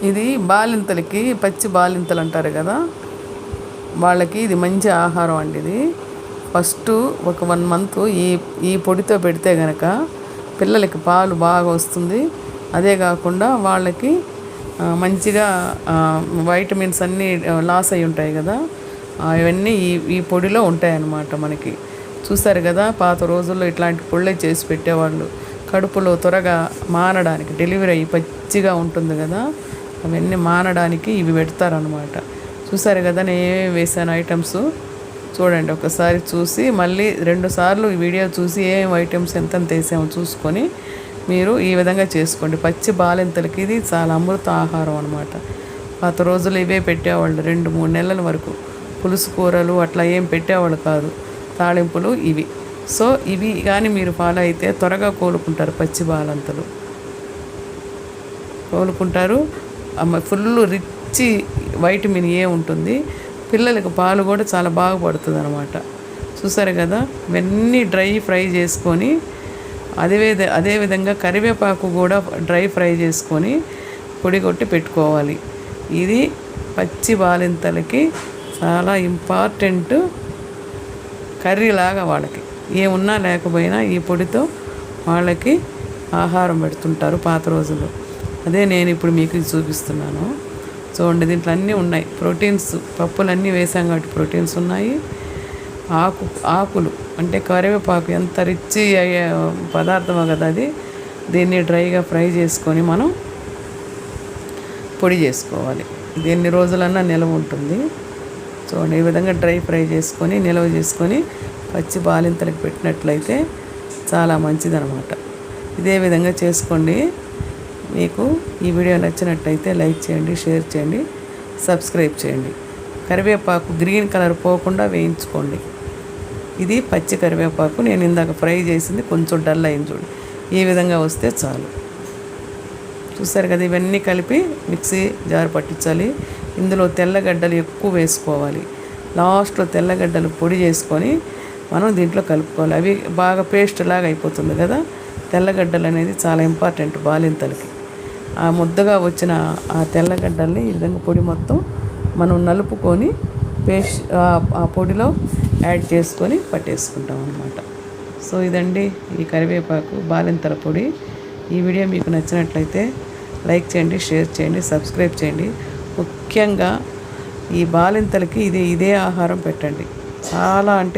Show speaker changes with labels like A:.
A: ఇది బాలింతలకి, పచ్చి బాలింతలు అంటారు కదా, వాళ్ళకి ఇది మంచి ఆహారం అండి. ఇది ఫస్ట్ ఒక 1 మంత్ ఈ పొడితో పెడితే కనుక పిల్లలకి పాలు బాగా వస్తుంది. అదే కాకుండా వాళ్ళకి మంచిగా వైటమిన్స్ అన్నీ లాస్ అయి ఉంటాయి కదా, అవన్నీ ఈ పొడిలో ఉంటాయన్నమాట. మనకి చూసారు కదా, పాత రోజుల్లో ఇట్లాంటి పొళ్ళే చేసి పెట్టేవాళ్ళు. కడుపులో త్వరగా మానడానికి, డెలివరీ అయ్యి పచ్చిగా ఉంటుంది కదా, అవన్నీ మానడానికి ఇవి పెడతారనమాట. చూసారు కదా నేను ఏమేమి వేసాను ఐటమ్స్. చూడండి, ఒకసారి చూసి మళ్ళీ 2 సార్లు ఈ వీడియో చూసి ఏమేమి ఐటమ్స్ ఎంతెంత వేసామో చూసుకొని మీరు ఈ విధంగా చేసుకోండి. పచ్చి బాలింతలకి ఇది చాలా అమృత ఆహారం అనమాట. పాత రోజులు ఇవే పెట్టేవాళ్ళు 2-3 నెలల వరకు. పులుసు కూరలు అట్లా ఏం పెట్టేవాళ్ళు కాదు, తాళింపులు ఇవి. సో ఇవి కానీ మీరు ఫాలో అయితే త్వరగా కోలుకుంటారు. పచ్చి బాలింతలు కోలుకుంటారు. ఫుల్ రిచ్ వైటమిన్ ఏ ఉంటుంది. పిల్లలకు పాలు కూడా చాలా బాగా పడుతుంది అనమాట. చూసారు కదా, ఇవన్నీ డ్రై ఫ్రై చేసుకొని అదేవిధంగా కరివేపాకు కూడా డ్రై ఫ్రై చేసుకొని పొడి కొట్టి పెట్టుకోవాలి. ఇది పచ్చి బాలింతలకి చాలా ఇంపార్టెంట్ కర్రీలాగా. వాళ్ళకి ఏమున్నా లేకపోయినా ఈ పొడితో వాళ్ళకి ఆహారం పెడుతుంటారు పాత రోజుల్లో. అదే నేను ఇప్పుడు మీకు చూపిస్తున్నాను. చూడండి, దీంట్లో అన్నీ ఉన్నాయి ప్రోటీన్స్. పప్పులన్నీ వేసాం కాబట్టి ప్రోటీన్స్ ఉన్నాయి. ఆకులు అంటే కరివేపాకు ఎంత రిచ్ అయ్యే పదార్థమో కదా అది. దీన్ని డ్రైగా ఫ్రై చేసుకొని మనం పొడి చేసుకోవాలి. ఇది ఎన్ని రోజులన్నా నిల్వ ఉంటుంది. చూడండి, ఈ విధంగా డ్రై ఫ్రై చేసుకొని నిల్వ చేసుకొని పచ్చి బాలింతలకు పెట్టినట్లయితే చాలా మంచిదనమాట. ఇదే విధంగా చేసుకోండి. మీకు ఈ వీడియో నచ్చినట్టయితే లైక్ చేయండి, షేర్ చేయండి, సబ్స్క్రైబ్ చేయండి. కరివేపాకు గ్రీన్ కలర్ పోకుండా వేయించుకోండి. ఇది పచ్చి కరివేపాకు. నేను ఇందాక ఫ్రై చేసింది కొంచెం డల్ అయింది చూడండి. ఈ విధంగా వస్తే చాలు. చూసారు కదా, ఇవన్నీ కలిపి మిక్సీ జార్ పట్టించాలి. ఇందులో తెల్లగడ్డలు ఎక్కువ వేసుకోవాలి. లాస్ట్లో తెల్లగడ్డలు పొడి చేసుకొని మనం దీంట్లో కలుపుకోవాలి. అవి బాగా పేస్ట్ లాగా అయిపోతుంది కదా. తెల్లగడ్డలు అనేది చాలా ఇంపార్టెంట్ బాలింతలకి. ఆ ముద్దగా వచ్చిన ఆ తెల్లగడ్డల్ని ఈ విధంగా పొడి మొత్తం మనం నలుపుకొని పేస్ట్ ఆ పొడిలో యాడ్ చేసుకొని పట్టేసుకుంటాం అన్నమాట. సో ఇదండి ఈ కరివేపాకు బాలింతల పొడి. ఈ వీడియో మీకు నచ్చినట్లయితే లైక్ చేయండి, షేర్ చేయండి, సబ్స్క్రైబ్ చేయండి. ముఖ్యంగా ఈ బాలింతలకి ఇదే ఆహారం పెట్టండి. చాలా అంటే